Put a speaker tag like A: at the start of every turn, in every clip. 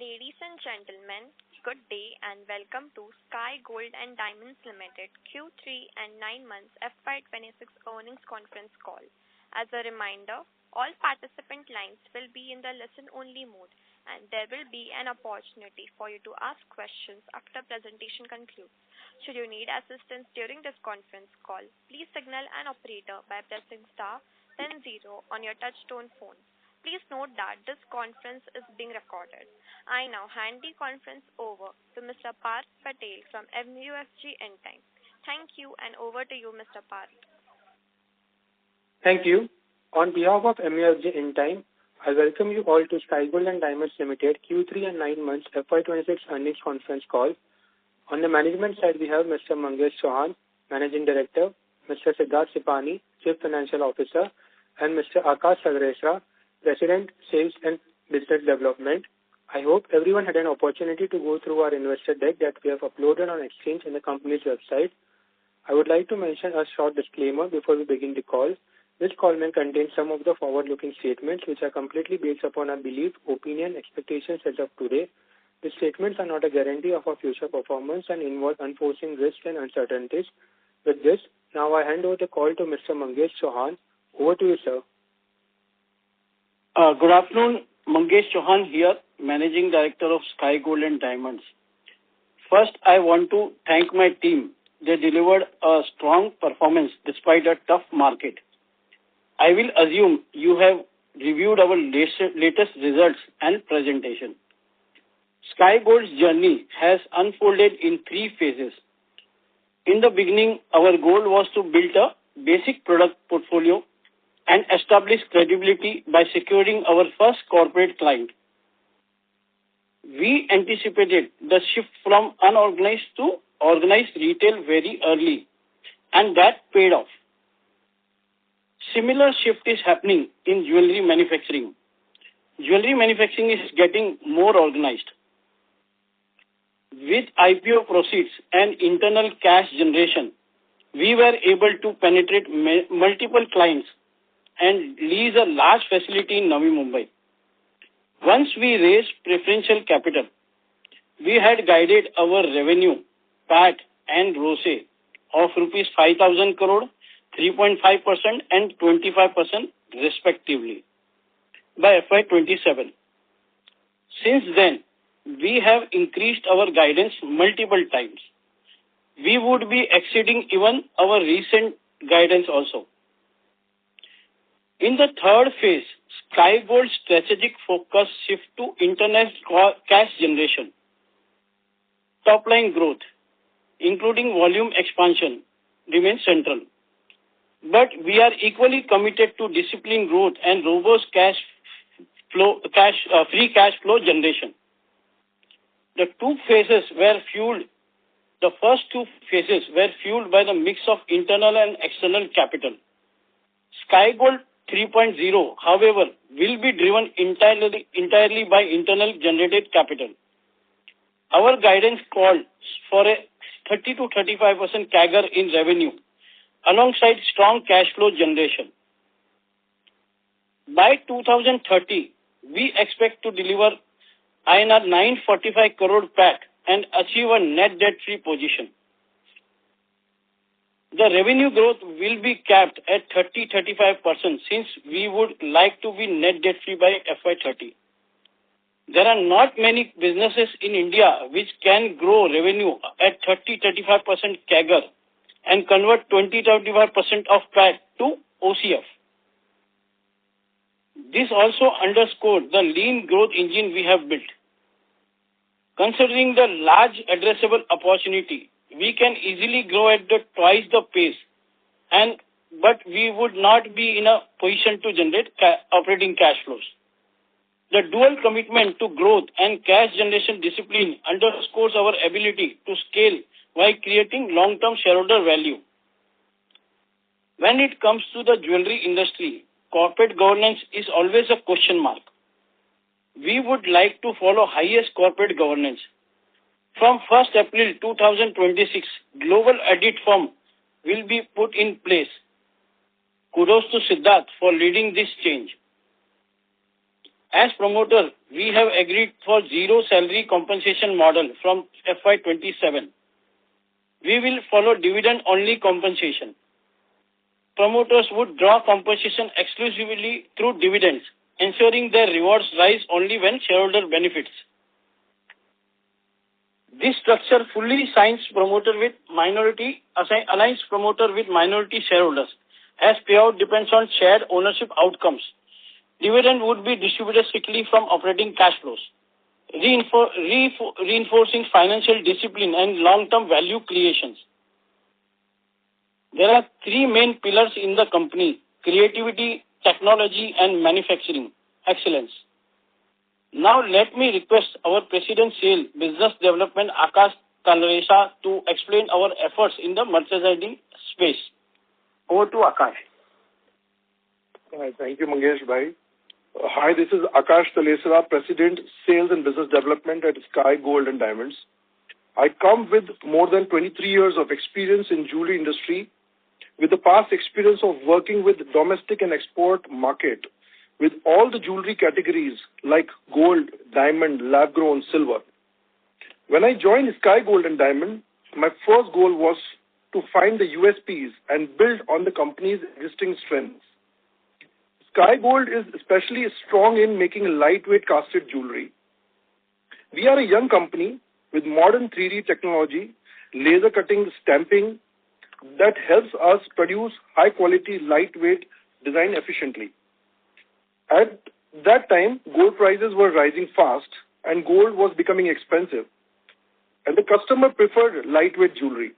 A: Ladies and gentlemen, good day and welcome to Sky Gold and Diamonds Limited Q3 and 9 months FY26 earnings conference call. As a reminder, all participant lines will be in the listen-only mode, and there will be an opportunity for you to ask questions after presentation concludes. Should you need assistance during this conference call, please signal an operator by pressing star then zero on your touch-tone phone. Please note that this conference is being recorded. I now hand the conference over to Mr. Parth Patel from MUFG Intime. Thank you, and over to you, Mr. Parth.
B: Thank you. On behalf of MUFG Intime, I welcome you all to Sky Gold and Diamonds Limited Q3 and 9 months FY26 earnings conference call. On the management side, we have Mr. Mangesh Chauhan, Managing Director, Mr. Siddharth Sipani, Chief Financial Officer, and Mr. Akash Sagresha, President, Sales and Business Development. I hope everyone had an opportunity to go through our investor deck that we have uploaded on Exchange and the company's website. I would like to mention a short disclaimer before we begin the call. This call may contain some of the forward-looking statements which are completely based upon our belief, opinion, expectations as of today. These statements are not a guarantee of our future performance and involve unforeseen risks and uncertainties. With this, now I hand over the call to Mr. Mangesh Chauhan. Over to you, sir.
C: Good afternoon, Mangesh Chauhan here, Managing Director of Sky Gold and Diamonds. First, I want to thank my team. They delivered a strong performance despite a tough market. I will assume you have reviewed our latest results and presentation. Sky Gold's journey has unfolded in 3 phases. In the beginning, our goal was to build a basic product portfolio and establish credibility by securing our first corporate client. We anticipated the shift from unorganized to organized retail very early, and that paid off. Similar shift is happening in jewelry manufacturing. Jewelry manufacturing is getting more organized. With IPO proceeds and internal cash generation, we were able to penetrate multiple clients and lease a large facility in Navi Mumbai. Once we raised preferential capital, we had guided our revenue, PAT and ROCE of rupees 5,000 crore, 3.5% and 25% respectively by FY27. Since then, we have increased our guidance multiple times. We would be exceeding even our recent guidance also. In the third phase, Sky Gold's strategic focus shift to internal cash generation. Top line growth, including volume expansion, remains central. But we are equally committed to disciplined growth and robust free cash flow generation. The first two phases were fueled by the mix of internal and external capital. Sky Gold 3.0, however, will be driven entirely by internal generated capital. Our guidance calls for a 30 to 35% CAGR in revenue, alongside strong cash flow generation. By 2030, we expect to deliver INR 945 crore PAT and achieve a net debt-free position. The revenue growth will be capped at 30-35% since we would like to be net debt-free by FY30. There are not many businesses in India which can grow revenue at 30-35% CAGR and convert 20-25% of PAT to OCF. This also underscores the lean growth engine we have built. Considering the large addressable opportunity, we can easily grow at twice the pace, but we would not be in a position to generate operating cash flows. The dual commitment to growth and cash generation discipline underscores our ability to scale while creating long-term shareholder value. When it comes to the jewelry industry, corporate governance is always a question mark. We would like to follow highest corporate governance. From 1st April 2026, global audit firm will be put in place. Kudos to Siddharth for leading this change. As promoter, we have agreed for zero salary compensation model from FY27. We will follow dividend-only compensation. Promoters would draw compensation exclusively through dividends, ensuring their rewards rise only when shareholder benefits. This structure fully aligns promoter with minority shareholders, as payout depends on shared ownership outcomes. Dividend would be distributed strictly from operating cash flows, reinforcing financial discipline and long-term value creations. There are three main pillars in the company: creativity, technology, and manufacturing excellence. Now let me request our President Sales Business Development Akash Talresha to explain our efforts in the merchandising space. Over to Akash.
D: Thank you, Mangesh Bhai. Hi, this is Akash Talesara, President, Sales and Business Development at Sky Gold and Diamonds. I come with more than 23 years of experience in jewelry industry, with the past experience of working with domestic and export market, with all the jewelry categories like gold, diamond, lab-grown, silver. When I joined Sky Gold and Diamond, my first goal was to find the USPs and build on the company's existing strengths. Sky Gold is especially strong in making lightweight casted jewelry. We are a young company with modern 3D technology, laser cutting, stamping, that helps us produce high-quality, lightweight design efficiently. At that time, gold prices were rising fast and gold was becoming expensive, and the customer preferred lightweight jewelry.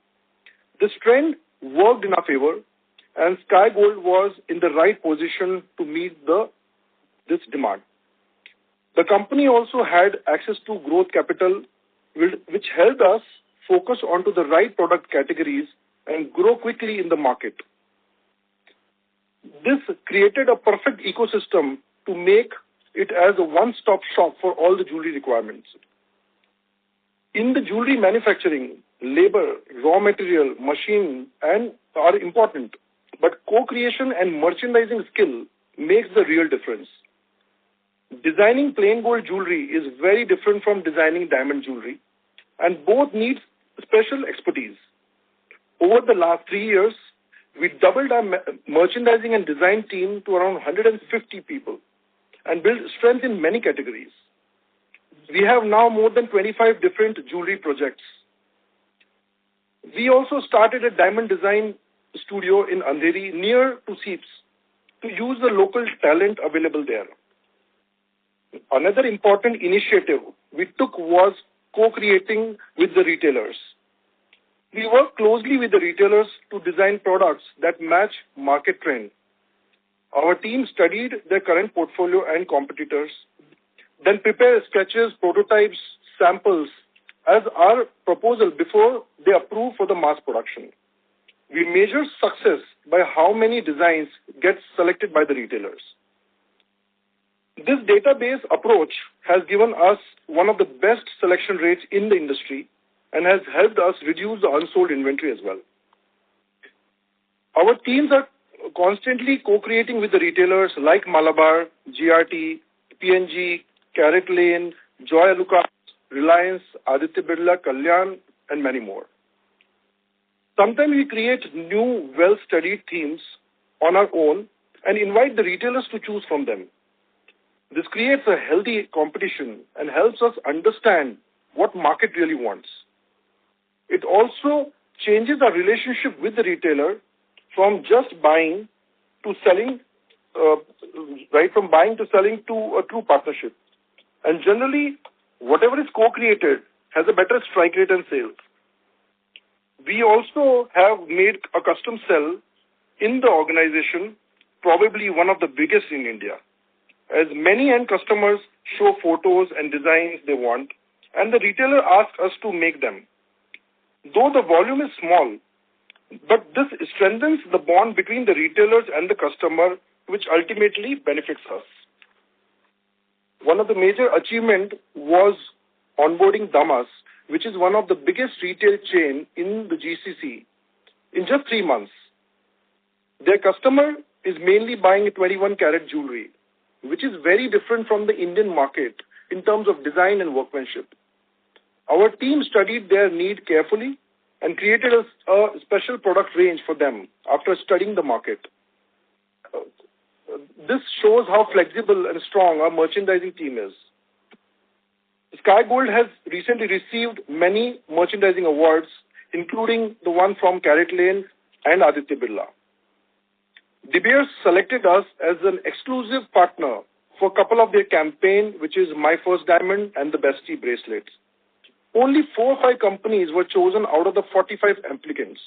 D: This trend worked in our favor, and Sky Gold was in the right position to meet this demand. The company also had access to growth capital, which helped us focus onto the right product categories and grow quickly in the market. This created a perfect ecosystem to make it as a one-stop shop for all the jewelry requirements. In the jewelry manufacturing, labor, raw material, machine are important, but co-creation and merchandising skill makes the real difference. Designing plain gold jewelry is very different from designing diamond jewelry, and both need special expertise. Over the last 3 years, we doubled our merchandising and design team to around 150 people and built strength in many categories. We have now more than 25 different jewelry projects. We also started a diamond design studio in Andheri near to Seeps to use the local talent available there. Another important initiative we took was co-creating with the retailers. We work closely with the retailers to design products that match market trend. Our team studied their current portfolio and competitors, then prepared sketches, prototypes, samples as our proposal before they approve for the mass production. We measure success by how many designs get selected by the retailers. This database approach has given us one of the best selection rates in the industry and has helped us reduce the unsold inventory as well. Our teams are constantly co-creating with the retailers like Malabar, GRT, PNG, Carrot Lane, Joy Alucard, Reliance, Aditya Birla, Kalyan, and many more. Sometimes we create new, well-studied themes on our own and invite the retailers to choose from them. This creates a healthy competition and helps us understand what market really wants. It also changes our relationship with the retailer from just buying to selling, from buying to selling to a true partnership. And generally, whatever is co-created has a better strike rate and sales. We also have made a custom cell in the organization, probably one of the biggest in India, as many end customers show photos and designs they want, and the retailer asks us to make them. Though the volume is small, but this strengthens the bond between the retailers and the customer, which ultimately benefits us. One of the major achievements was onboarding Damas, which is one of the biggest retail chain in the GCC, in just 3 months. Their customer is mainly buying 21 karat jewelry, which is very different from the Indian market in terms of design and workmanship. Our team studied their need carefully and created a special product range for them after studying the market. This shows how flexible and strong our merchandising team is. Sky Gold has recently received many merchandising awards, including the one from CaratLane and Aditya Birla. De Beers selected us as an exclusive partner for a couple of their campaign, which is My First Diamond and the Bestie bracelets. Only 4 or 5 companies were chosen out of the 45 applicants.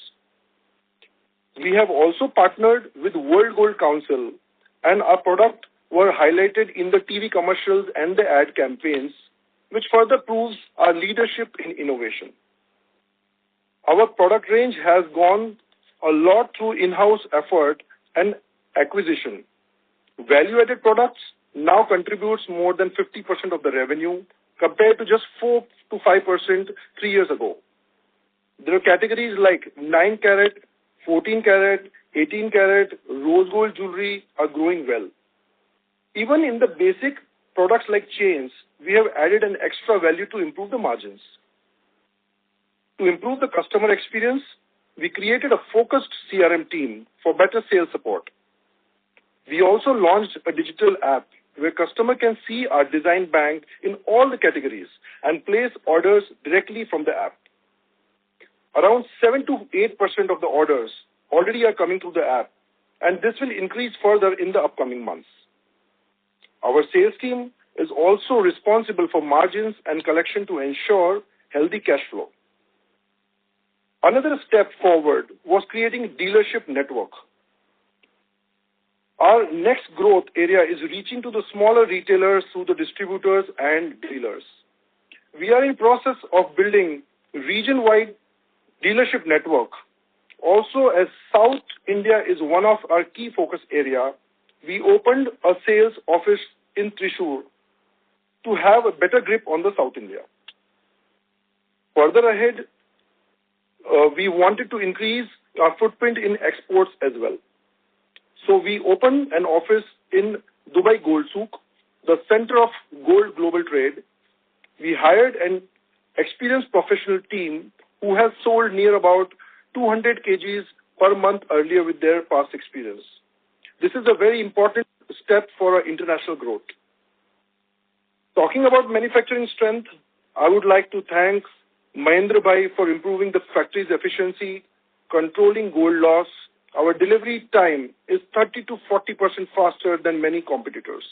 D: We have also partnered with World Gold Council, and our product were highlighted in the TV commercials and the ad campaigns, which further proves our leadership in innovation. Our product range has gone a lot through in-house effort and acquisition. Value-added products now contributes more than 50% of the revenue compared to just 4 to 5% 3 years ago. There are categories like 9 carat, 14 carat, 18 carat, rose gold jewelry are growing well. Even in the basic products like chains, we have added an extra value to improve the margins. To improve the customer experience, we created a focused CRM team for better sales support. We also launched a digital app where customer can see our design bank in all the categories and place orders directly from the app. Around 7 to 8% of the orders already are coming through the app, and this will increase further in the upcoming months. Our sales team is also responsible for margins and collection to ensure healthy cash flow. Another step forward was creating a dealership network. Our next growth area is reaching to the smaller retailers through the distributors and dealers. We are in process of building region-wide dealership network. Also, as South India is one of our key focus area, we opened a sales office in Thrissur to have a better grip on the South India. Further ahead, we wanted to increase our footprint in exports as well. So we opened an office in Dubai Gold Souk, the center of gold global trade. We hired an experienced professional team who has sold near about 200 kgs per month earlier with their past experience. This is a very important step for our international growth. Talking about manufacturing strength, I would like to thank Mahendra Bhai for improving the factory's efficiency, controlling gold loss. Our delivery time is 30 to 40% faster than many competitors.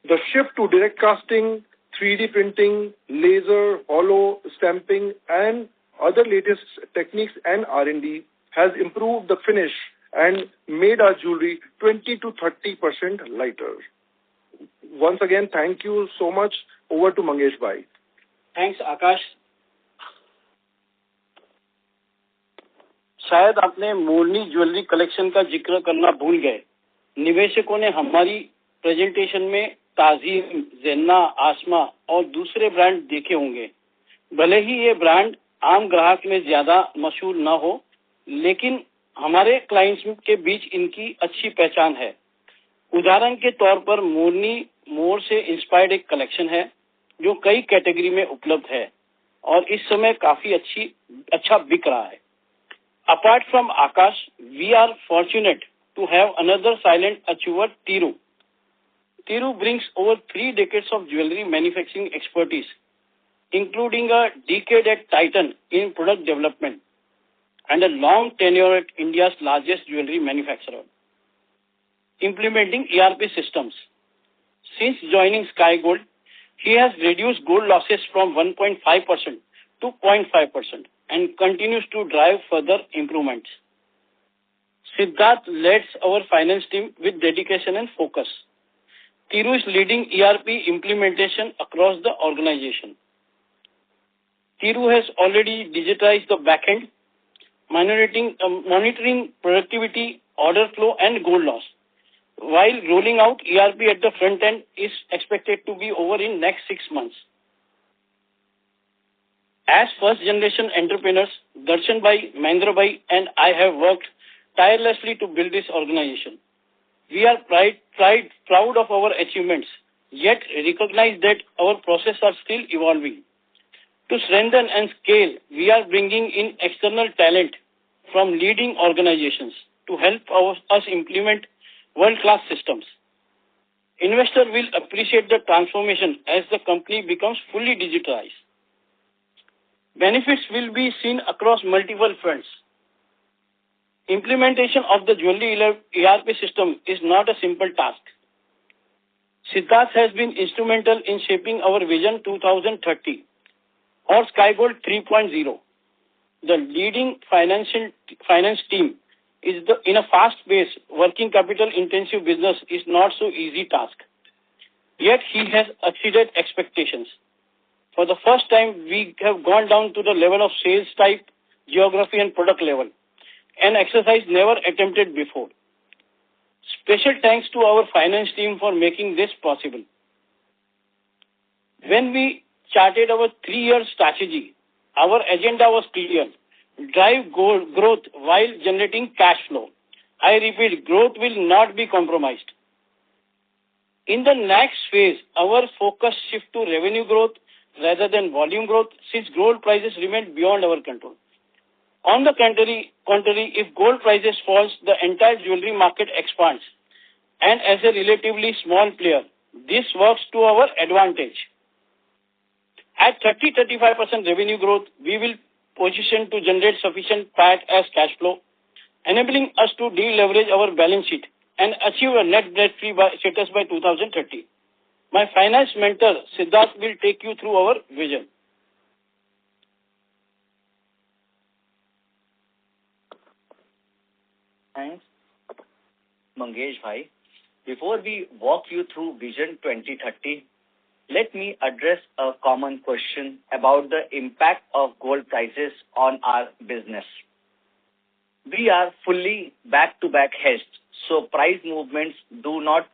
D: The shift to direct casting, 3D printing, laser, hollow, stamping, and other latest techniques and R&D has improved the finish and made our jewelry 20 to 30% lighter. Once again, thank you so much. Over to Mangesh Bhai.
C: Thanks, Akash. शायद आपने मोरनी jewellery collection का जिक्र करना भूल गए। निवेशकों ने हमारी प्रेजेंटेशन में ताजीम, जेन्ना, आसमा और दूसरे ब्रांड देखे होंगे। भले ही ये ब्रांड आम ग्राहक में ज्यादा मशहूर न हो, लेकिन हमारे क्लाइंट्स के बीच इनकी अच्छी पहचान है। उदाहरण के तौर पर मोरनी मोर से इंस्पायर्ड एक कलेक्शन है जो कई कैटेगरी में उपलब्ध है और इस समय काफी अच्छा बिक रहा है। Apart from Akash, we are fortunate to have another silent achiever, Tiru. Tiru brings over 3 decades of jewelry manufacturing expertise, including a decade at Titan in product development and a long tenure at India's largest jewelry manufacturer, implementing ERP systems. Since joining Sky Gold, he has reduced gold losses from 1.5% to 0.5%. and continues to drive further improvements. Siddharth leads our finance team with dedication and focus. Tiru is leading ERP implementation across the organization. Tiru has already digitized the backend, monitoring productivity, order flow, and gold loss, while rolling out ERP at the front end is expected to be over in next 6 months. As first-generation entrepreneurs, Darshan Bhai, Mahendra Bhai, and I have worked tirelessly to build this organization. We are proud of our achievements, yet recognize that our processes are still evolving. To strengthen and scale, we are bringing in external talent from leading organizations to help us implement world-class systems. Investors will appreciate the transformation as the company becomes fully digitalized. Benefits will be seen across multiple fronts. Implementation of the jewelry ERP system is not a simple task. Siddharth has been instrumental in shaping our Vision 2030 or Sky Gold 3.0. The leading finance team in a fast-paced, working capital-intensive business is not so easy task. Yet he has exceeded expectations. For the first time, we have gone down to the level of sales type, geography and product level, an exercise never attempted before. Special thanks to our finance team for making this possible. When we charted our 3-year strategy, our agenda was clear: drive growth while generating cash flow. I repeat, growth will not be compromised. In the next phase, our focus shifts to revenue growth rather than volume growth, since gold prices remain beyond our control. On the contrary, if gold prices falls, the entire jewelry market expands. And as a relatively small player, this works to our advantage. At 30-35% revenue growth, we will position to generate sufficient PAT as cash flow, enabling us to deleverage our balance sheet and achieve a net debt-free status by 2030. My finance mentor, Siddharth, will take you through our vision.
E: Thanks, Mangesh Bhai. Before we walk you through Vision 2030, let me address a common question about the impact of gold prices on our business. We are fully back-to-back hedged, so price movements do not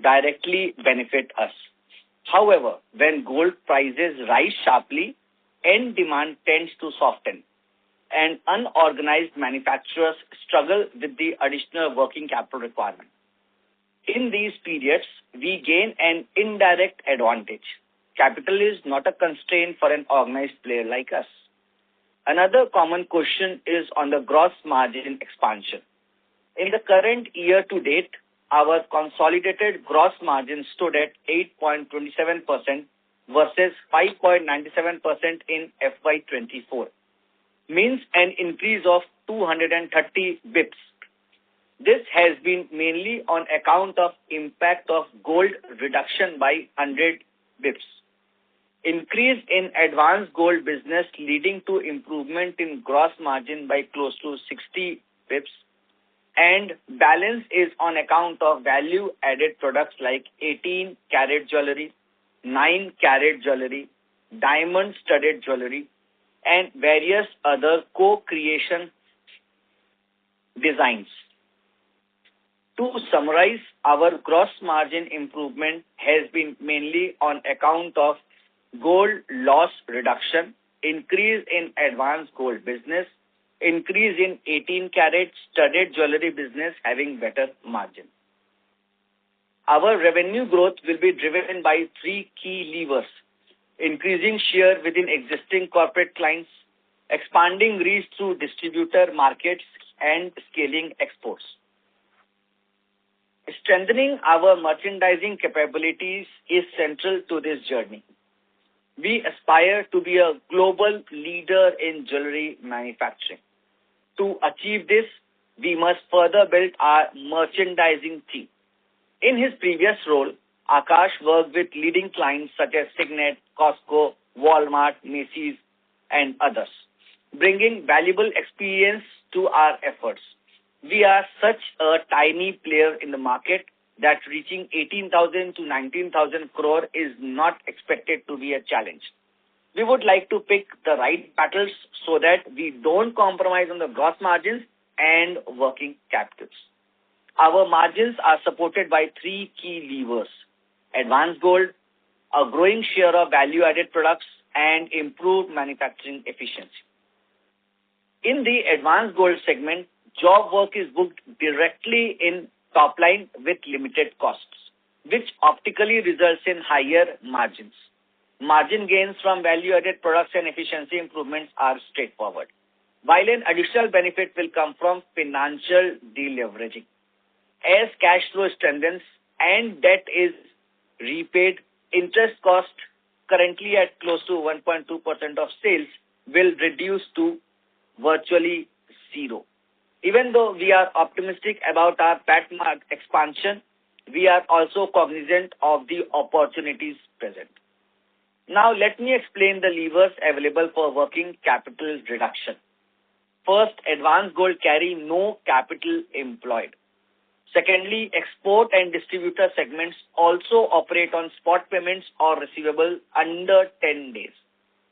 E: directly benefit us. However, when gold prices rise sharply, end demand tends to soften, and unorganized manufacturers struggle with the additional working capital requirement. In these periods, we gain an indirect advantage. Capital is not a constraint for an organized player like us. Another common question is on the gross margin expansion. In the current year to date, our consolidated gross margin stood at 8.27% versus 5.97% in FY24, means an increase of 230 bips. This has been mainly on account of impact of gold reduction by 100 bips. Increase in advanced gold business leading to improvement in gross margin by close to 60 bips. And balance is on account of value-added products like 18-carat jewelry, 9-carat jewelry, diamond-studded jewelry, and various other co-creation designs. To summarize, our gross margin improvement has been mainly on account of gold loss reduction, increase in advanced gold business, increase in 18-carat studded jewelry business having better margin. Our revenue growth will be driven by 3 key levers: increasing share within existing corporate clients, expanding reach through distributor markets, and scaling exports. Strengthening our merchandising capabilities is central to this journey. We aspire to be a global leader in jewelry manufacturing. To achieve this, we must further build our merchandising team. In his previous role, Akash worked with leading clients such as Signet, Costco, Walmart, Macy's, and others, bringing valuable experience to our efforts. We are such a tiny player in the market that reaching 18,000 to 19,000 crore is not expected to be a challenge. We would like to pick the right battles so that we don't compromise on the gross margins and working capitals. Our margins are supported by 3 key levers: advanced gold, a growing share of value-added products, and improved manufacturing efficiency. In the advanced gold segment, job work is booked directly in top line with limited costs, which optically results in higher margins. Margin gains from value-added products and efficiency improvements are straightforward, while an additional benefit will come from financial deleveraging. As cash flow strengthens and debt is repaid, interest cost, currently at close to 1.2% of sales, will reduce to virtually zero. Even though we are optimistic about our PAT expansion, we are also cognizant of the opportunities present. Now, let me explain the levers available for working capital reduction. First, advanced gold carry no capital employed. Secondly, export and distributor segments also operate on spot payments or receivable under 10 days.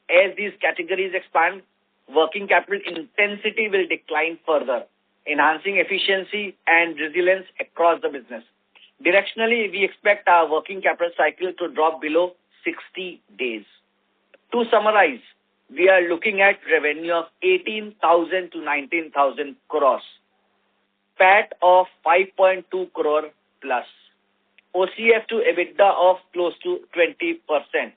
E: As these categories expand, working capital intensity will decline further, enhancing efficiency and resilience across the business. Directionally, we expect our working capital cycle to drop below 60 days. To summarize, we are looking at revenue of 18,000 to 19,000 crores, PAT of 5.2 crore plus, OCF to EBITDA of close to 20%,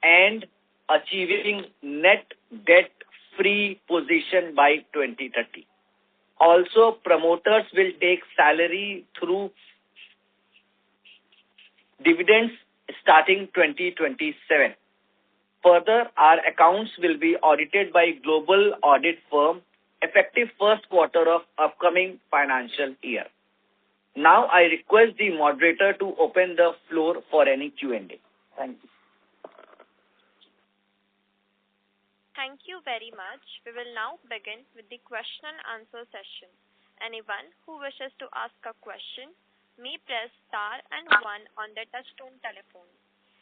E: and achieving net debt-free position by 2030. Also, promoters will take salary through dividends starting 2027. Further, our accounts will be audited by global audit firm effective first quarter of upcoming financial year. Now, I request the moderator to open the floor for any Q&A. Thank you.
A: Thank you very much. We will now begin with the question and answer session. Anyone who wishes to ask a question may press star and 1 on their touchtone telephone.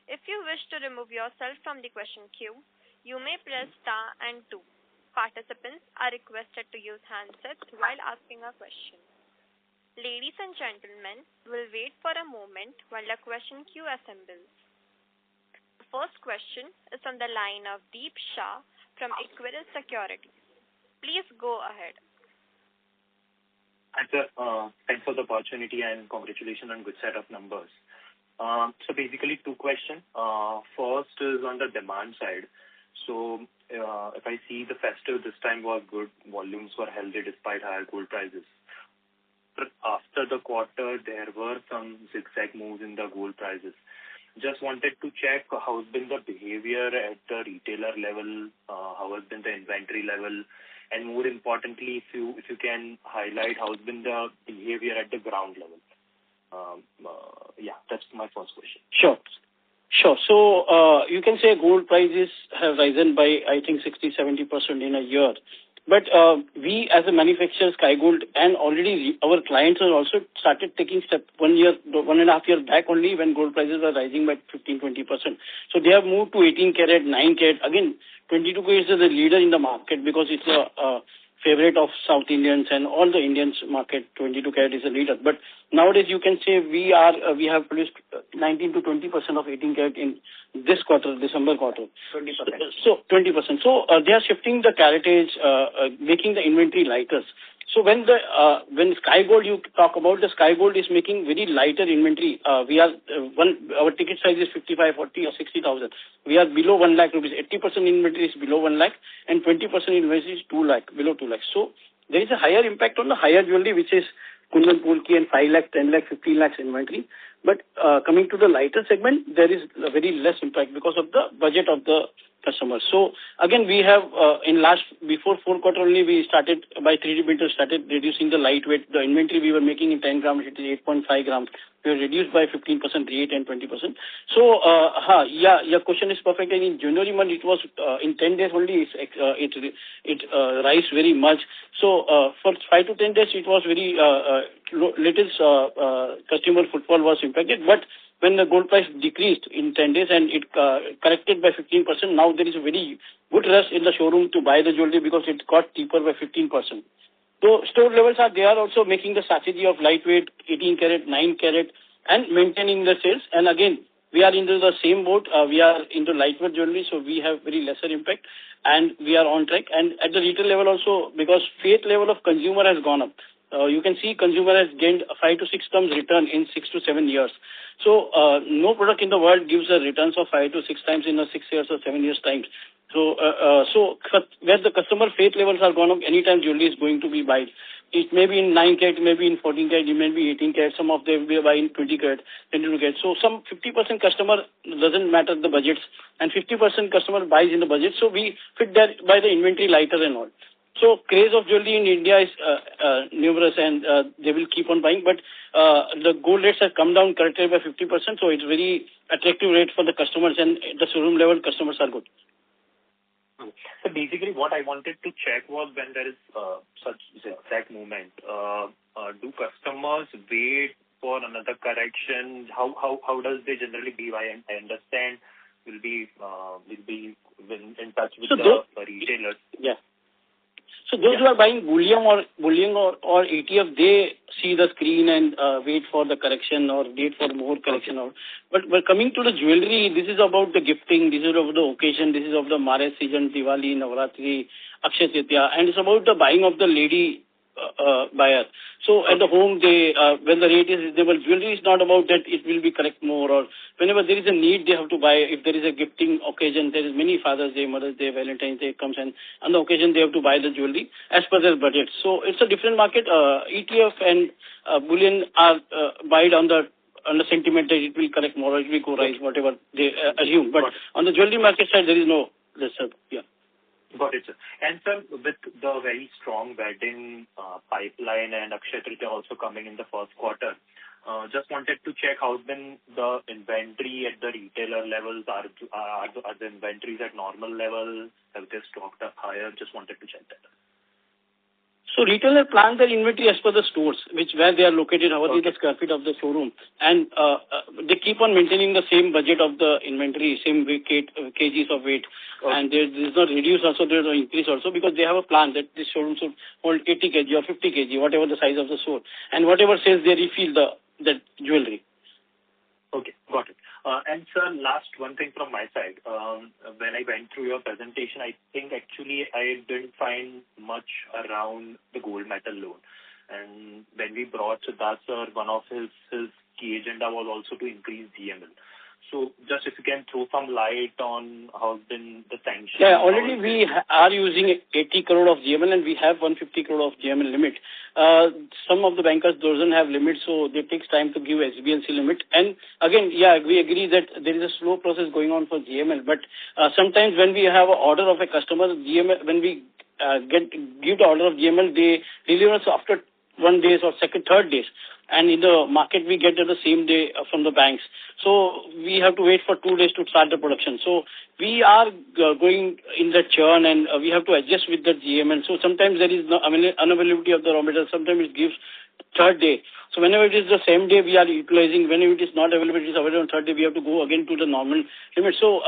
A: If you wish to remove yourself from the question queue, you may press star and 2. Participants are requested to use handsets while asking a question. Ladies and gentlemen, we'll wait for a moment while the question queue assembles. The first question is on the line of Deep Shah from Equirus Securities. Please go ahead.
F: Hi, sir. Thanks for the opportunity and congratulations on good set of numbers. So basically two questions. First is on the demand side. So if I see the festive this time was good, volumes were healthy despite higher gold prices. But after the quarter, there were some zigzag moves in the gold prices. Just wanted to check how's been the behavior at the retailer level, how has been the inventory level, and more importantly, if you can highlight how's been the behavior at the ground level. Yeah, that's my first question.
C: Sure. So you can say gold prices have risen by, I think, 60-70% in a year. But we as a manufacturer, Sky Gold, and already our clients have also started taking steps 1.5 years back only when gold prices were rising by 15-20%. So they have moved to 18 karat, 9 karat. Again, 22 karat is the leader in the market because it's a favorite of South Indians and all the Indians market. 22 karat is a leader. But nowadays you can say we have produced 19 to 20% of 18 karat in this quarter, December quarter.
E: 20%.
C: So 20%. So they are shifting the caratage, making the inventory lighter. So when Sky Gold, you talk about the Sky Gold is making very lighter inventory. Our ticket size is 55, 40 or 60,000. We are below 1 lakh rupees. 80% inventory is below 1 lakh and 20% inventory is 2 lakh, below 2 lakhs. So there is a higher impact on the higher jewelry, which is Kundan Pulki and 5 lakh, 10 lakh, 15 lakhs inventory. But coming to the lighter segment, there is very less impact because of the budget of the customers. So again, we have before 4 quarter only, we started by 3D printers, started reducing the lightweight. The inventory we were making in 10 grams, it is 8.5 grams. We reduced by 15%, 8 and 20%. So your question is perfect. And in January month, it was in 10 days only it rise very much. So for 5 to 10 days, it was very little customer footfall was impacted. But when the gold price decreased in 10 days and it corrected by 15%, now there is a very good rush in the showroom to buy the jewelry because it got cheaper by 15%. So store levels they are also making the strategy of lightweight, 18 karat, 9 karat and maintaining the sales. And again, we are into the same boat. We are into lightweight jewelry, so we have very lesser impact and we are on track. And at the retail level also, because faith level of consumer has gone up. You can see consumer has gained 5 to 6 times return in 6 to 7 years. So no product in the world gives a returns of 5 to 6 times in a 6 years or 7 years time. So where the customer faith levels are gone up, anytime jewelry is going to be buy. It may be in 9 carat, it may be in 14 carat, it may be 18 carat. Some of them will buy in 20 carat, 22 carat. So some 50% customer doesn't matter the budgets, and 50% customer buys in the budget. So we fit that by the inventory lighter and all. So craze of jewelry in India is numerous, and they will keep on buying. But the gold rates have come down currently by 50%. So it's very attractive rate for the customers, and the showroom level customers are good.
F: So basically, what I wanted to check was when there is such exact movement, do customers wait for another correction? How does they generally be? I understand will be in touch with the retailers.
C: Yeah. So those who are buying bullion or ETF, they see the screen and wait for the correction or wait for more correction. But coming to the jewelry, this is about the gifting, this is about the occasion, this is of the marriage season, Diwali, Navratri, Akshaya Tritiya, and it's about the buying of the lady buyer. So at the home, they when the rate is reasonable, jewelry is not about that it will be correct more, or whenever there is a need, they have to buy. If there is a gifting occasion, there is many Father's Day, Mother's Day, Valentine's Day comes, and on the occasion they have to buy the jewelry as per their budget. So it's a different market. ETF and bullion are buy on the sentiment that it will correct more, or it will go rise, whatever they assume. But on the jewelry market side, there is no lesser. Yeah.
F: Got it, sir. And sir, with the very strong wedding pipeline and Akshaya Tritiya also coming in the first quarter, just wanted to check how's been the inventory at the retailer levels. Are the inventories at normal levels? Have they stocked up higher? Just wanted to check that.
C: So retailer plan their inventory as per the stores, where they are located, how is the square feet of the showroom, and they keep on maintaining the same budget of the inventory, same kgs of weight, and there is not reduce also, there is no increase also, because they have a plan that this showroom should hold 80 kg or 50 kg, whatever the size of the store, and whatever sales they refill that jewelry.
F: Okay, got it. And sir, last one thing from my side. When I went through your presentation, I think actually I didn't find much around the gold metal loan. And when we brought Siddharth sir, one of his key agenda was also to increase GML. So just if you can throw some light on how's been the sanction.
C: Yeah, already we are using 80 crore of GML, and we have 150 crore of GML limit. Some of the bankers doesn't have limits, so it takes time to give SBLC limit. And again, yeah, we agree that there is a slow process going on for GML. But sometimes when we have an order of a customer, GML, when we give the order of GML, they deliver us after 1 day or second, third days. And in the market, we get it the same day from the banks. So we have to wait for 2 days to start the production. So we are going in the churn, and we have to adjust with the GML. So sometimes there is no unavailability of the raw material. Sometimes it gives third day. So whenever it is the same day, we are utilizing. Whenever it is not available, it is available on third day, we have to go again to the normal limit. So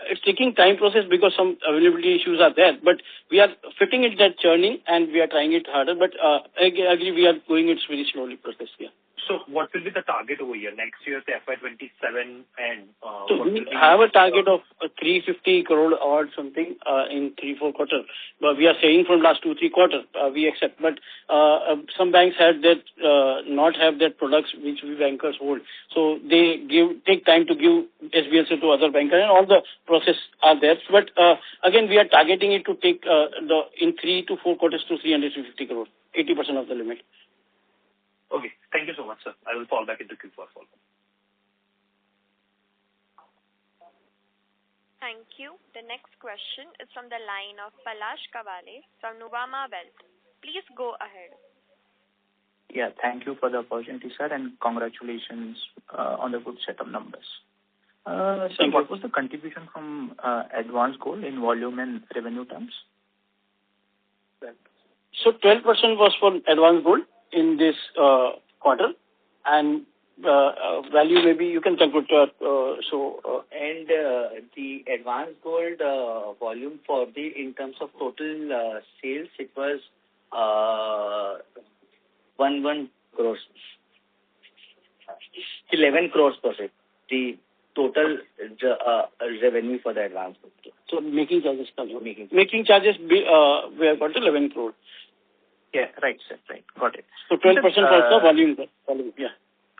C: it's taking time process because some availability issues are there. But we are fitting it that churning, and we are trying it harder. But I agree, we are going it very slowly process. Yeah.
F: So what will be the target over here next year, say FY27, and
C: so we have a target of 350 crore or something in 3-4 quarters. But we are saying from last 2-3 quarters we accept. But some banks had that not have that products which we bankers hold. So they take time to give SBLC to other bankers, and all the process are there. But again, we are targeting it to take in 3 to 4 quarters to 350 crore, 80% of the limit.
F: Okay. Thank you so much, sir. I will fall back into Q4 follow.
A: Thank you. The next question is from the line of Palash Kawale from Nuvama Wealth. Please go ahead.
G: Yeah, thank you for the opportunity, sir, and congratulations on the good set of numbers. So what was the contribution from advanced gold in volume and revenue terms?
C: So 12% was for advanced gold in this quarter, and value maybe you can calculate.
E: And the advanced gold volume for in terms of total sales, it was 11 crores. 11 crores per se. The total revenue for the advanced gold.
C: So making charges we have got 11 crore.
G: Yeah, right, sir. Right. Got it.
C: So 12% for the volume. Yeah.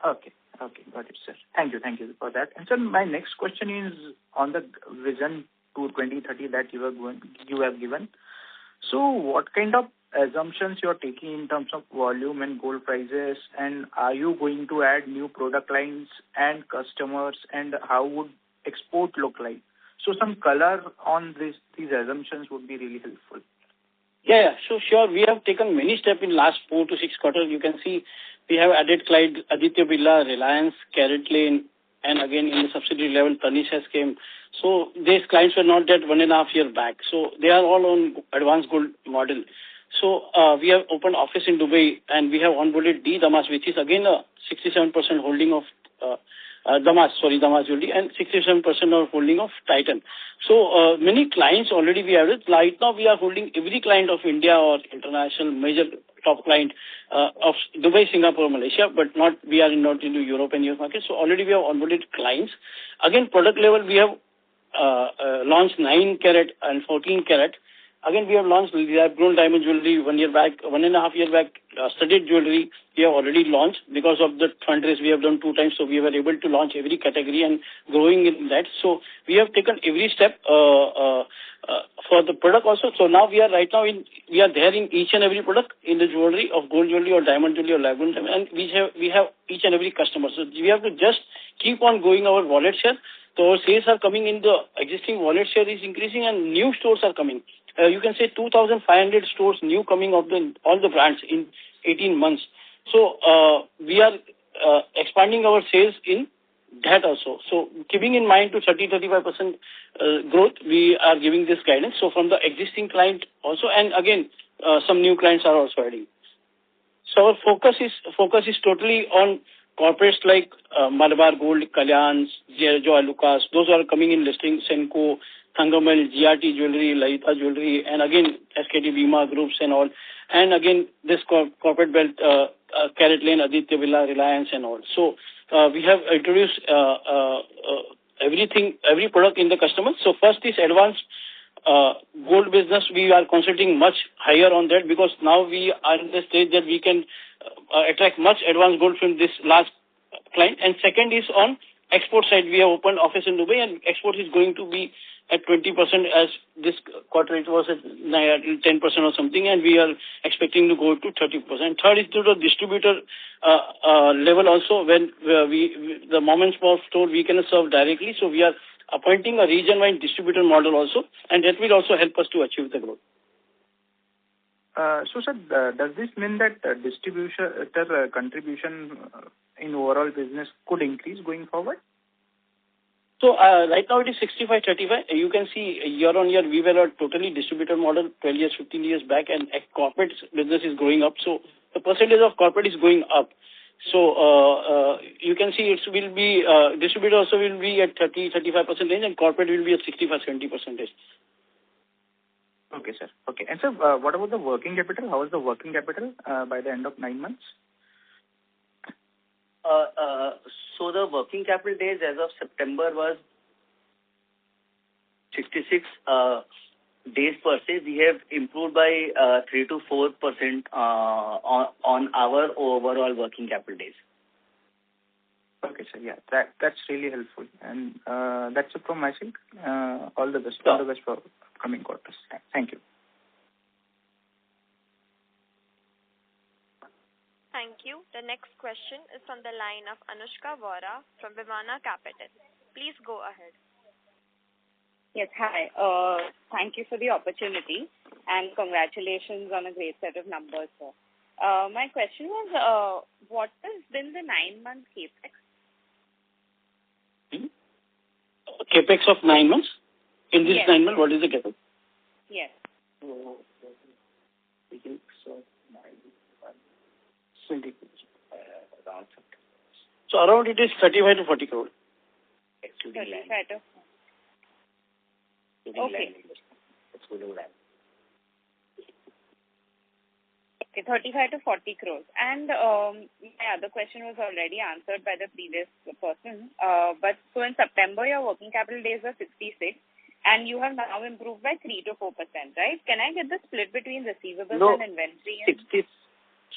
G: Okay. Got it, sir. Thank you for that. And sir, my next question is on the vision to 2030 that you have given. So what kind of assumptions you are taking in terms of volume and gold prices, and are you going to add new product lines and customers, and how would export look like? So some color on these assumptions would be really helpful.
C: Yeah. So sure, we have taken many steps in last 4 to 6 quarters. You can see we have added client Aditya Birla, Reliance, CaratLane, and again in the subsidiary level, Tanish has came. So these clients were not that 1.5 years back. So they are all on advanced gold model. So we have opened office in Dubai, and we have onboarded Damas, which is again a 67% holding of Damas Jewelry, and 67% of holding of Titan. So many clients already we have it. Right now we are holding every client of India or international major top client of Dubai, Singapore, Malaysia, but we are not into Europe and US market. So already we have onboarded clients. Again, product level we have launched 9 carat and 14 carat. Again, we have launched lab-grown diamond jewelry 1 year back, 1.5 years back. Studded jewelry we have already launched because of the fundraise we have done 2 times. So we were able to launch every category and growing in that. So we have taken every step for the product also. So now we are there in each and every product in the jewelry of gold jewelry or diamond jewelry or lab-grown diamond, and we have each and every customer. So we have to just keep on growing our wallet share. So our sales are coming in, the existing wallet share is increasing, and new stores are coming. You can say 2,500 stores new coming of all the brands in 18 months. So we are expanding our sales in that also. So keeping in mind to 30-35% growth, we are giving this guidance. So from the existing client also, and again some new clients are also adding. So our focus is totally on corporates like Malabar Gold, Kalyan, Joy Lucas. Those are coming in listing, Senco, Thangamal, GRT Jewelry, Lalita Jewelry, and again SKT Bima Groups and all. And again this corporate belt, CaratLane, Aditya Birla, Reliance and all. So we have introduced every product in the customer. So first is advanced gold business. We are concentrating much higher on that because now we are in the stage that we can attract much advanced gold from this last client. And second is on export side. We have opened office in Dubai, and export is going to be at 20%, as this quarter it was at 10% or something, and we are expecting to go to 30%. Third is to the distributor level also. When the mom and pop store we can serve directly, so we are appointing a region-wide distributor model also, and that will also help us to achieve the growth.
G: So, sir, does this mean that distributor contribution in overall business could increase going forward?
C: So right now it is 65-35. You can see year on year we were a totally distributor model 12 years, 15 years back, and corporate business is growing up. So the percentage of corporate is going up. So you can see it will be distributor also will be at 30-35% range, and corporate will be at 65-70%.
G: Okay, sir. Okay, and sir, what about the working capital? How is the working capital by the end of 9 months?
E: So the working capital days as of September was 66 days per se. We have improved by 3 to 4% on our overall working capital days.
G: Okay, sir. Yeah, that's really helpful, and that's it from my side. All the best. All the best for coming quarters. Thank you.
A: Thank you. The next question is from the line of Anushka Vora from Vimana Capital. Please go ahead.
H: Yes, hi. Thank you for the opportunity, and congratulations on a great set of numbers, sir. My question was, what has been the 9-month capex?
C: Capex of 9 months? In this 9 months, what is the capex?
H: Yes.
C: So around it is 35 to 40 crore.
H: 35 to. Okay. Okay, 35 to 40 crores. And my other question was already answered by the previous person. But so in September, your working capital days were 66, and you have now improved by 3 to 4%, right? Can I get the split between receivables
C: No,
H: and inventory?
C: 60.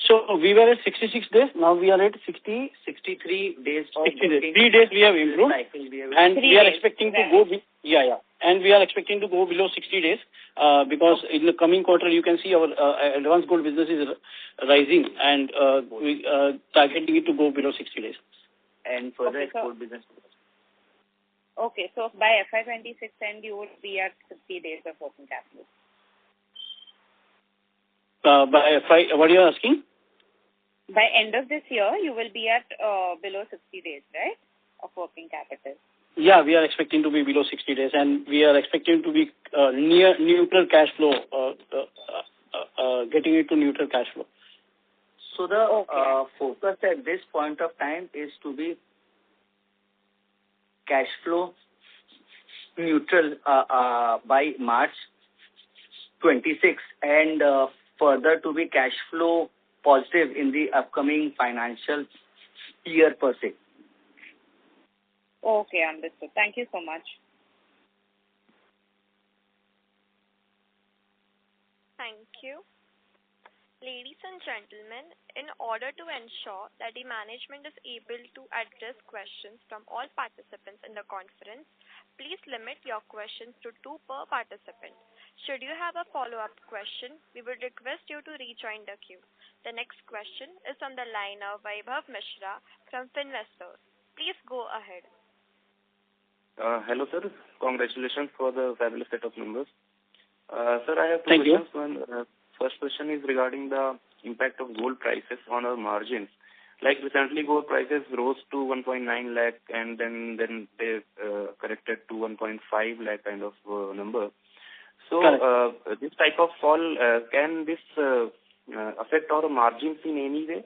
C: So we were at 66 days. Now we are at 63
E: days of
C: 60 days.
E: working
C: 3 days we have improved, and we are expecting to go. And we are expecting to go below 60 days because in the coming quarter you can see our advanced gold business is rising, and we targeting it to go below 60 days.
E: And further export business.
H: Okay, so by FY26 end you would be at 60 days of working capital.
C: What are you asking?
H: By end of this year, you will be at below 60 days, right, of working capital?
C: Yeah, we are expecting to be below 60 days, and we are expecting to be near neutral cash flow, getting it to neutral cash flow.
E: So the focus at this point of time is to be cash flow neutral by March 26, and further to be cash flow positive in the upcoming financial year per se.
H: Okay, understood. Thank you so much.
A: Thank you. Ladies and gentlemen, in order to ensure that the management is able to address questions from all participants in the conference, please limit your questions to 2 per participant. Should you have a follow-up question, we would request you to rejoin the queue. The next question is on the line of Vaibhav Mishra from Finvestors. Please go ahead.
I: Hello, sir. Congratulations for the fabulous set of numbers. Sir, I have two
C: Thank
I: questions. One, first question is regarding the impact of gold prices on our margins. Like recently, gold prices rose to 1.9 lakh, and then they corrected to 1.5 lakh kind of number. So this type of fall, can this affect our margins in any way,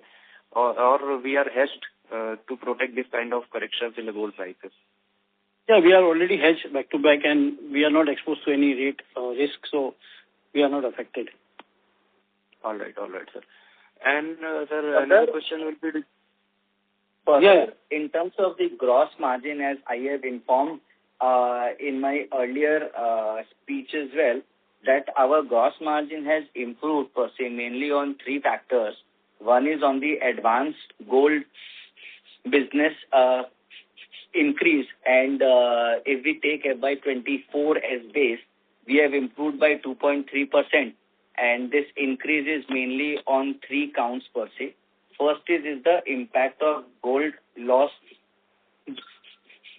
I: or we are hedged to protect this kind of corrections in the gold prices?
C: Yeah, we are already hedged back to back, and we are not exposed to any rate risk, so we are not affected.
I: All right, sir. And sir, another question will be.
E: In terms of the gross margin, as I have informed in my earlier speech as well, that our gross margin has improved per se mainly on 3 factors. One is on the advanced gold business increase, and if we take FY24 as base, we have improved by 2.3%, and this increase is mainly on 3 counts per se. First is the impact of gold loss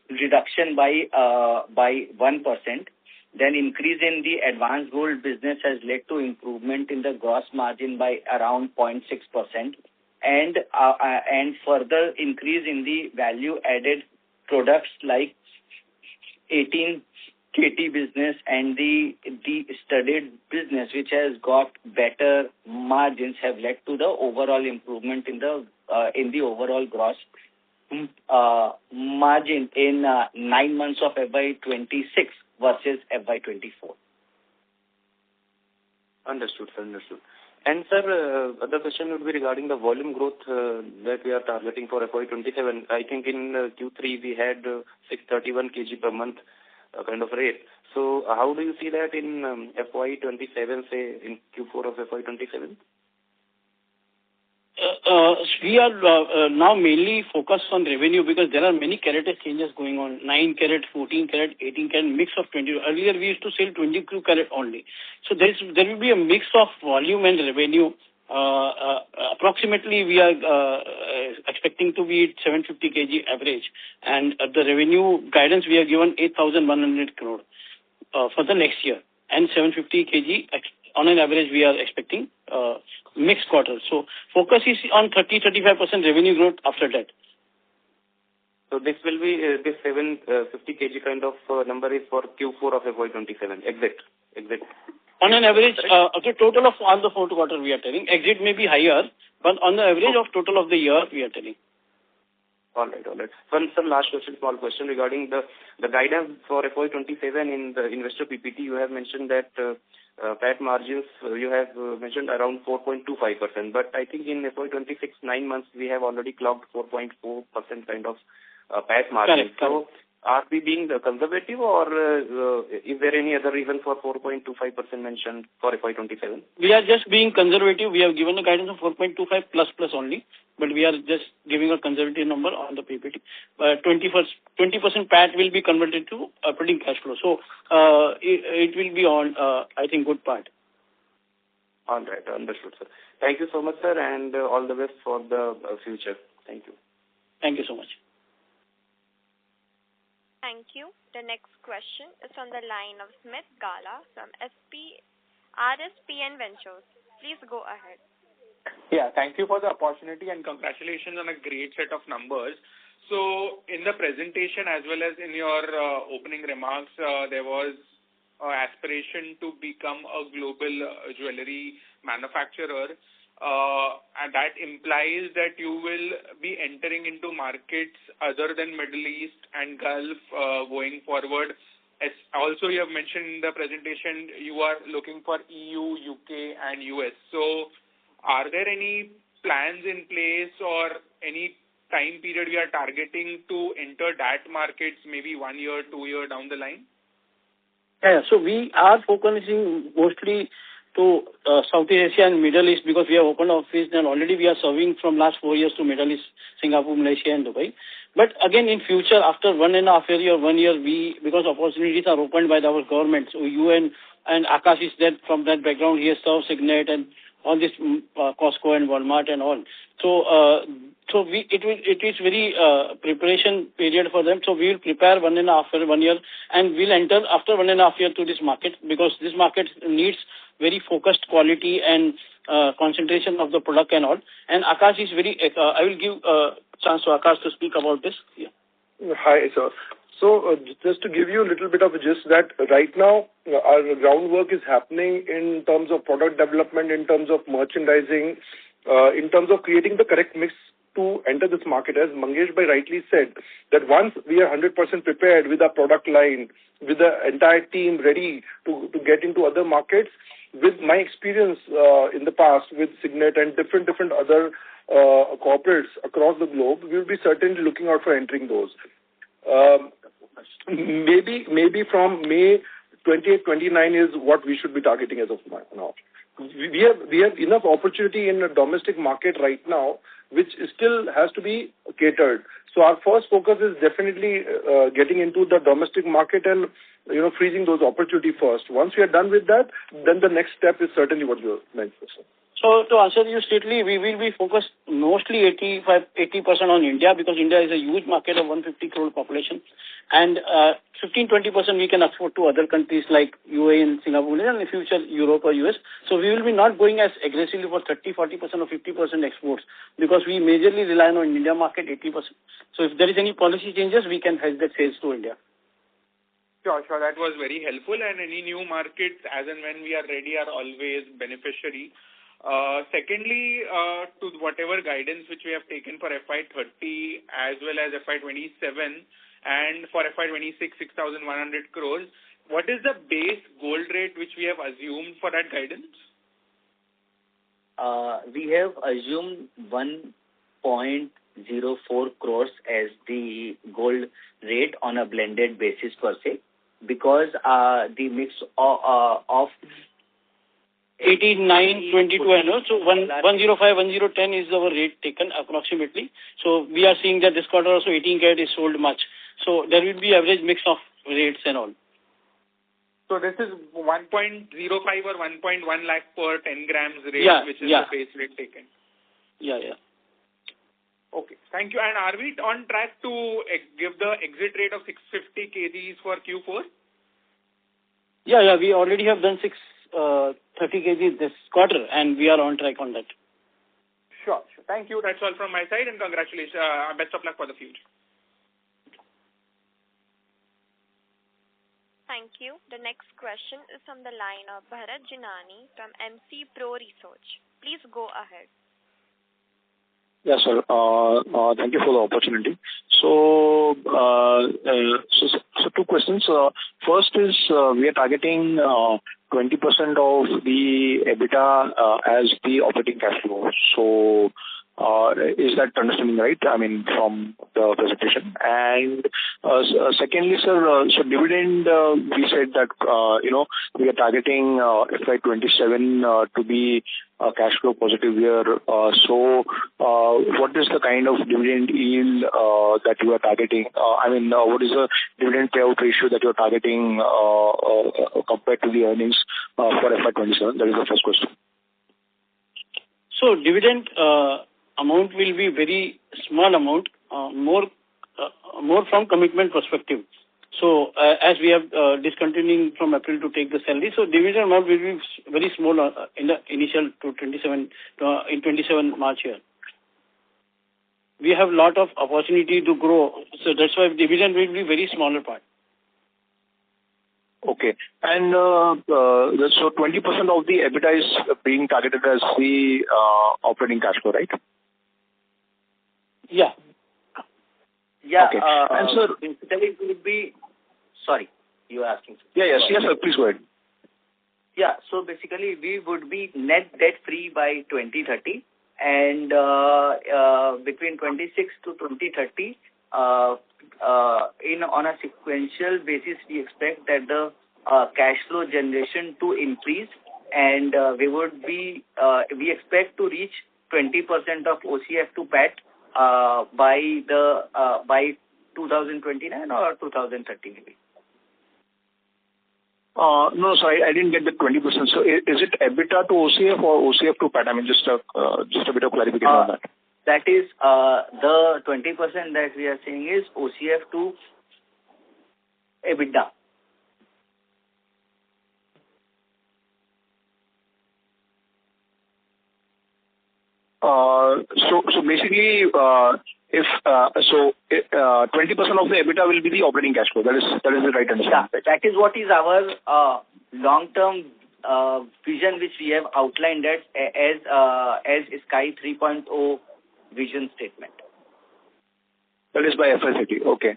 E: reduction by 1%. Then increase in the advanced gold business has led to improvement in the gross margin by around 0.6%, and further increase in the value added products like 18 KT business and the studded business, which has got better margins, have led to the overall improvement in the overall gross margin in 9 months of FY26 versus FY24.
I: Understood, sir. Understood. And sir, other question would be regarding the volume growth that we are targeting for FY27. I think in Q3 we had 631 kg per month kind of rate. So how do you see that in FY27, say in Q4 of FY27?
C: We are now mainly focused on revenue because there are many carat changes going on. 9 carat, 14 carat, 18 carat, mix of 20. Earlier we used to sell 22 carat only. So there will be a mix of volume and revenue. Approximately we are expecting to be 750 kg average, and the revenue guidance we have given 8,100 crore for the next year, and 750 kg on an average we are expecting next quarter. So focus is on 30-35% revenue growth after that.
I: So this will be this 750 kg kind of number is for Q4 of FY27. Exit.
C: On an average, the total of all the 4 quarters we are telling. Exit may be higher, but on the average of total of the year we are telling.
I: All right. One last question, small question regarding the guidance for FY27 in the investor PPT. You have mentioned that PAT margins you have mentioned around 4.25%, but I think in FY26 9 months we have already clocked 4.4% kind of PAT margin.
C: Correct.
I: are we being conservative, or is there any other reason for 4.25% mentioned for FY27?
C: We are just being conservative. We have given a guidance of 4.25 plus only, but we are just giving a conservative number on the PPT. 20% PAT will be converted to operating cash flow. So it will be on, I think, good part.
I: All right, understood, sir. Thank you so much, sir, and all the best for the future. Thank you.
C: Thank you so much.
A: Thank you. The next question is on the line of Smith Gala from RSPN Ventures. Please go ahead.
J: Yeah, thank you for the opportunity and congratulations on a great set of numbers. So in the presentation as well as in your opening remarks, there was aspiration to become a global jewelry manufacturer. And that implies that you will be entering into markets other than Middle East and Gulf going forward. As also, you have mentioned in the presentation you are looking for EU, UK, and US. So are there any plans in place or any time period we are targeting to enter that markets, maybe 1 year, 2 year down the line?
C: Yeah, so we are focusing mostly to Southeast Asia and Middle East because we have opened office and already we are serving from last 4 years to Middle East, Singapore, Malaysia and Dubai. But again, in future, after 1.5 year or 1 year, because opportunities are opened by our government, so you and Akash is there from that background. He has served Signet and all this Costco and Walmart and all. So it is very preparation period for them. So we will prepare 1.5 year and we'll enter after 1.5 year to this market because this market needs very focused quality and concentration of the product and all. And Akash is very. I will give chance to Akash to speak about this. Yeah.
D: Hi, sir. So just to give you a little bit of a gist that right now our groundwork is happening in terms of product development, in terms of merchandising, in terms of creating the correct mix to enter this market. As Mangesh Bhai rightly said, that once we are 100% prepared with our product line, with the entire team ready to get into other markets, with my experience in the past with Signet and different other corporates across the globe, we will be certainly looking out for entering those. Maybe from May 28-29 is what we should be targeting as of now. We have enough opportunity in the domestic market right now, which still has to be catered. So our first focus is definitely getting into the domestic market and freezing those opportunities first. Once we are done with that, then the next step is certainly what you mentioned.
C: So to answer you strictly, we will be focused mostly 80% on India because India is a huge market of 150 crore population, and 15-20% we can afford to other countries like UAE and Singapore and in the future Europe or US. So we will be not going as aggressively for 30-40% or 50% exports because we majorly rely on India market 80%. So if there is any policy changes, we can hedge that sales to India.
J: Sure. That was very helpful. And any new markets, as and when we are ready, are always beneficiary. Secondly, to whatever guidance which we have taken for FY30 as well as FY27 and for FY26, 6,100 crores, what is the base gold rate which we have assumed for that guidance?
E: We have assumed 1.04 crores as the gold rate on a blended basis per se because the mix of
C: 89, 22 and all. So 105, 1010 is our rate taken approximately. So we are seeing that this quarter also 18 carat is sold much. So there will be average mix of rates and all.
J: So this is 1.05 or 1.1 lakh per 10 grams rate, which is the base rate taken.
C: Yeah.
J: Okay, thank you. And are we on track to give the exit rate of 650 kgs for Q4?
C: Yeah, we already have done 30 kg this quarter, and we are on track on that.
J: Sure. Thank you. That's all from my side, and congratulations. Best of luck for the future.
A: Thank you. The next question is from the line of Bharat Jinani from MC Pro Research. Please go ahead.
K: Yes, sir. Thank you for the opportunity. So two questions. First is we are targeting 20% of the EBITDA as the operating cash flow. So Is that understanding right? I mean, from the presentation. And secondly, sir, so dividend, we said that, we are targeting FY27 to be cash flow positive year. So what is the kind of dividend yield that you are targeting? What is the dividend payout ratio that you are targeting compared to the earnings for FY27? That is the first question.
C: So dividend amount will be very small amount, more from commitment perspective. So as we have discontinuing from April to take the salary, so dividend amount will be very small in the initial to 27 March year. We have lot of opportunity to grow, so that's why dividend will be very smaller part.
K: Okay. And so 20% of the EBITDA is being targeted as the operating cash flow, right?
C: Yeah.
E: Yeah.
K: Okay. And sir,
E: basically it would be. Sorry, you were asking.
K: Yes, sir. Please go ahead.
E: Yeah. So basically, we would be net debt free by 2030, and between 26 to 2030, on a sequential basis, we expect that the cash flow generation to increase, and we expect to reach 20% of OCF to PAT by 2029 or 2030 maybe.
K: No, sorry, I didn't get the 20%. So is it EBITDA to OCF or OCF to PAT? I mean, just a bit of clarification on that.
E: That is, the 20% that we are saying is OCF to EBITDA.
K: So basically, if 20% of the EBITDA will be the operating cash flow. That is the right understanding.
E: Yeah, that is what is our long-term vision, which we have outlined as Sky 3.0 vision statement.
K: That is by FY30. Okay.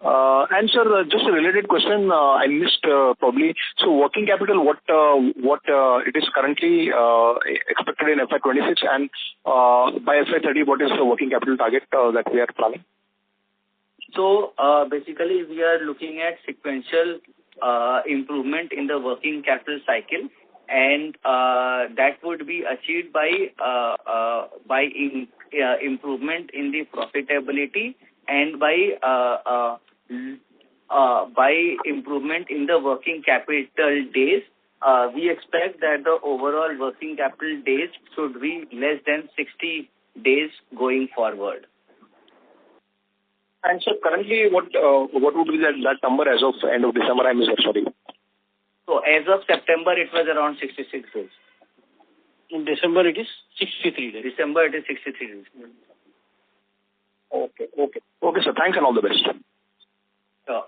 K: And sir, just a related question I missed probably. So working capital, what it is currently expected in FY26, and by FY30, what is the working capital target that we are planning?
E: So basically, we are looking at sequential improvement in the working capital cycle, and that would be achieved by improvement in the profitability and by improvement in the working capital days. We expect that the overall working capital days should be less than 60 days going forward.
K: And so currently, what would be that number as of end of December? I missed that, sorry.
E: So as of September, it was around 66 days.
C: In December, it is 63 days.
E: December, it is 63 days.
K: Okay, sir. Thanks and all the best.
E: Sure.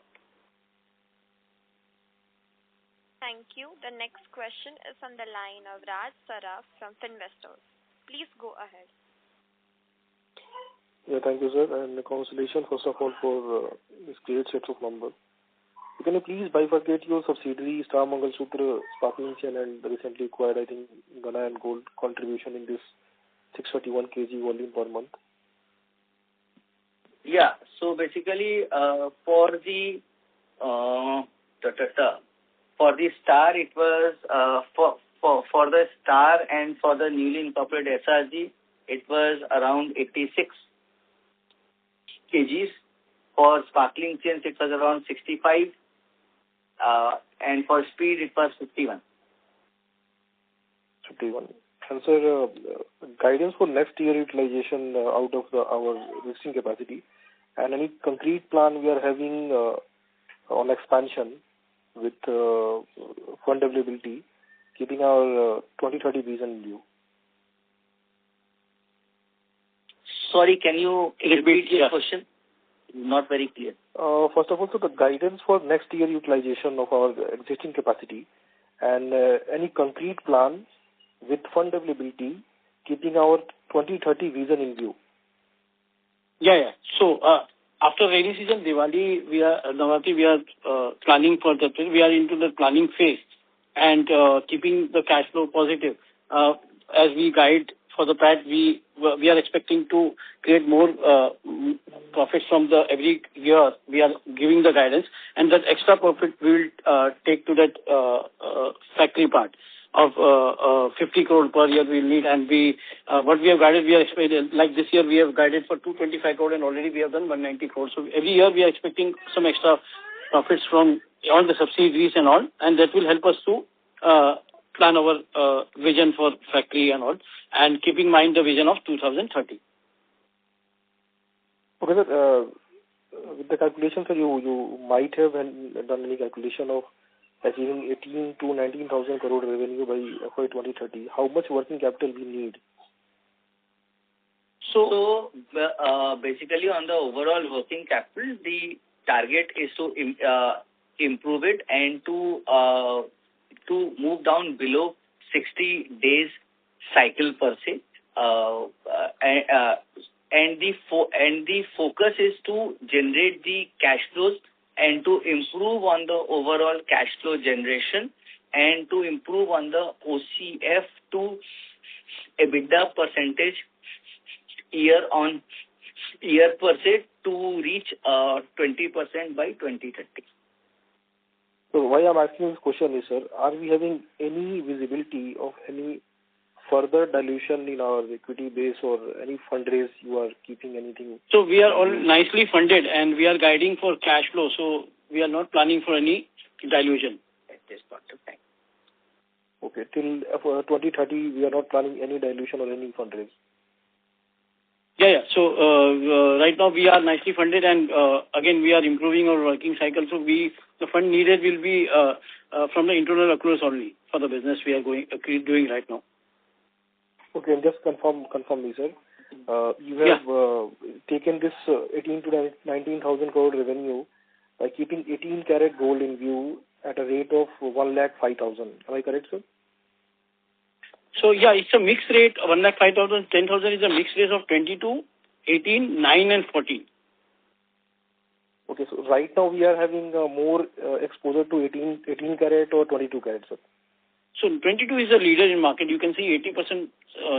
A: Thank you. The next question is on the line of Raj Saraf from Finvestors. Please go ahead.
L: Yeah, thank you, sir, and congratulations first of all for this great set of numbers. Can you please bifurcate your subsidiary Star Mangalsutra, Sparkling Chain, and the recently acquired, I think, Ghana and Gold contribution in this 631 kg volume per month?
E: Yeah. So basically, for the Star, it was for the Star and for the newly incorporated SRG, it was around 86 kgs. For Sparkling Chains, it was around 65, and for Speed, it was 51.
L: 51. And sir, guidance for next year utilization out of our existing capacity, and any concrete plan we are having on expansion with fund availability, keeping our 2030 vision in view.
E: Sorry, can you repeat your question? Not very clear.
L: First of all, so the guidance for next year utilization of our existing capacity, and any concrete plan with fund availability, keeping our 2030 vision in view.
C: Yeah. So after rainy season, Diwali, we are planning for that. We are into the planning phase and keeping the cash flow positive. As we guide for the PAT, we are expecting to create more profits from the every year. We are giving the guidance, and that extra profit we will take to that factory part of 50 crore per year we need. And we what we have guided, we are expecting, like this year we have guided for 225 crore and already we have done 190 crore. So every year we are expecting some extra profits from all the subsidiaries and all, and that will help us to plan our vision for factory and all, and keeping in mind the vision of 2030.
L: Okay, sir. With the calculations, sir, you might have done any calculation of achieving 18 to 19,000 crore revenue by FY 2030. How much working capital we need?
E: So basically on the overall working capital, the target is to improve it and to move down below 60 days cycle per se. And the focus is to generate the cash flows and to improve on the overall cash flow generation and to improve on the OCF to EBITDA percentage year on year per se to reach 20% by 2030.
L: So why I'm asking this question is, sir, are we having any visibility of any further dilution in our equity base or any fundraise you are keeping anything?
C: So we are all nicely funded and we are guiding for cash flow. So we are not planning for any dilution
E: at this point of time.
L: Okay, till 2030 we are not planning any dilution or any fundraise.
C: Yeah. So right now we are nicely funded, and again we are improving our working cycle. So the fund needed will be from the internal accruals only for the business we are doing right now.
L: Okay, and just confirm me, sir. You have taken this 18 to 19,000 crore revenue by keeping 18 karat gold in view at a rate of 1,05,000. Am I correct, sir?
C: So yeah, it's a mixed rate. 1,05,000, 10,000 is a mixed rate of 22, 18, 9, and 14.
L: Okay, so right now we are having more exposure to 18 karat or 22 karat, sir.
C: So 22 is a leader in market. You can see 80%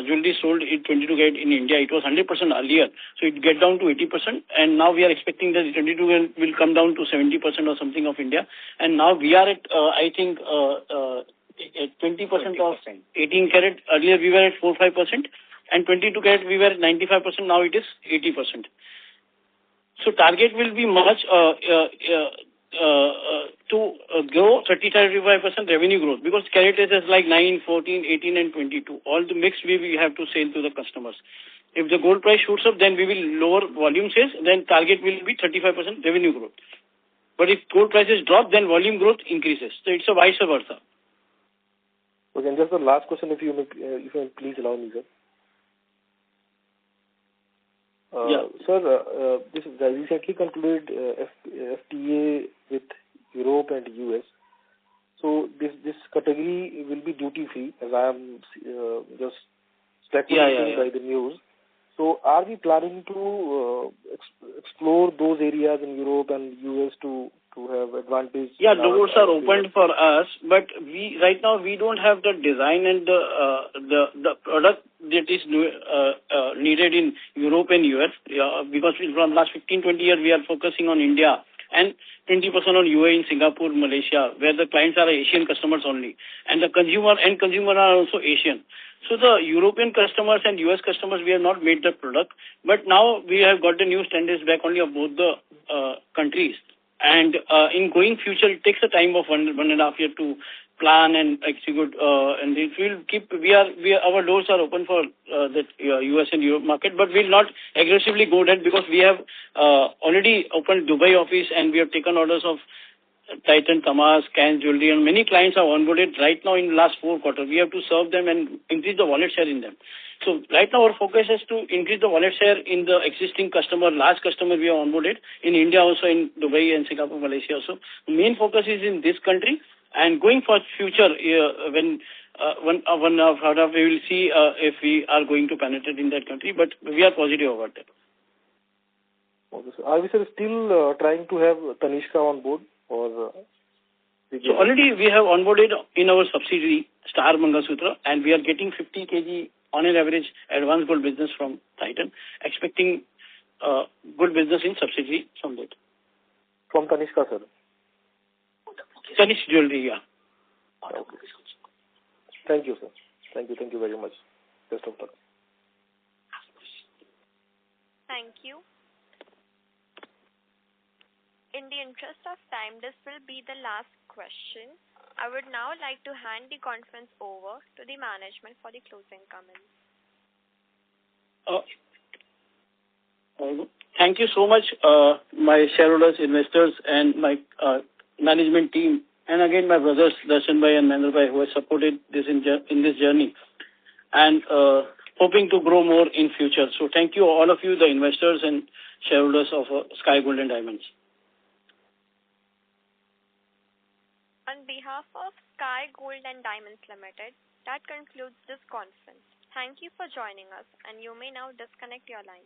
C: jewelry sold in 22 karat in India. It was 100% earlier. So it get down to 80%. And now we are expecting that 22 will come down to 70% or something of India. And now we are at, I think, 20% of 18 karat. Earlier we were at 4-5%. And 22 karat we were at 95%. Now it is 80%. So target will be much to grow 30-35% revenue growth, because carat is like 9, 14, 18 and 22. All the mix we have to sell to the customers. If the gold price shoots up, then we will lower volume sales, then target will be 35% revenue growth. But if gold prices drop, then volume growth increases. So it's a vice versa.
L: Okay, and just the last question, if you please allow me, sir. Sir, this recently concluded FTA with Europe and US. So this category will be duty free, as I am just speculating by the news. So are we planning to explore those areas in Europe and US to have advantage?
C: Yeah, doors are opened for us, but we right now we don't have the design and the product that is needed in Europe and US, because from last 15-20 years we are focusing on India and 20% on UAE, Singapore, Malaysia, where the clients are Asian customers only, and the consumer are also Asian. So the European customers and US customers, we have not made the product, but now we have got the new standards back only of both the countries. And in going future, it takes a time of 1.5 years to plan and execute, and it will keep. Our doors are open for the US and Europe market, but we'll not aggressively go that, because we have already opened Dubai office and we have taken orders of Titan, Tamas, Can Jewelry, and many clients are onboarded right now in the last 4 quarters. We have to serve them and increase the wallet share in them. So right now our focus is to increase the wallet share in the existing customer, large customer we have onboarded in India, also in Dubai and Singapore, Malaysia also. The main focus is in this country, and going for future, when we will see if we are going to penetrate in that country, but we are positive about that.
L: Okay, so are we still trying to have Tanishka on board? Or
C: so already we have onboarded in our subsidiary Star Mangalsutra, and we are getting 50 kg on an average advanced gold business from Titan, expecting good business in subsidiary from that.
L: From Tanishka, sir.
C: Tanishq Jewelry, yeah.
L: Okay. Thank you, sir. Thank you very much. Best of luck.
A: Thank you. In the interest of time, this will be the last question. I would now like to hand the conference over to the management for the closing comments.
C: Thank you so much, my shareholders, investors, and my management team, and again my brothers Darshan Bhai and Mahendra Bhai, who have supported this in this journey, and hoping to grow more in future. So thank you, all of you, the investors and shareholders of Sky Gold and Diamonds.
A: On behalf of Sky Gold and Diamonds Limited, that concludes this conference. Thank you for joining us, and you may now disconnect your line.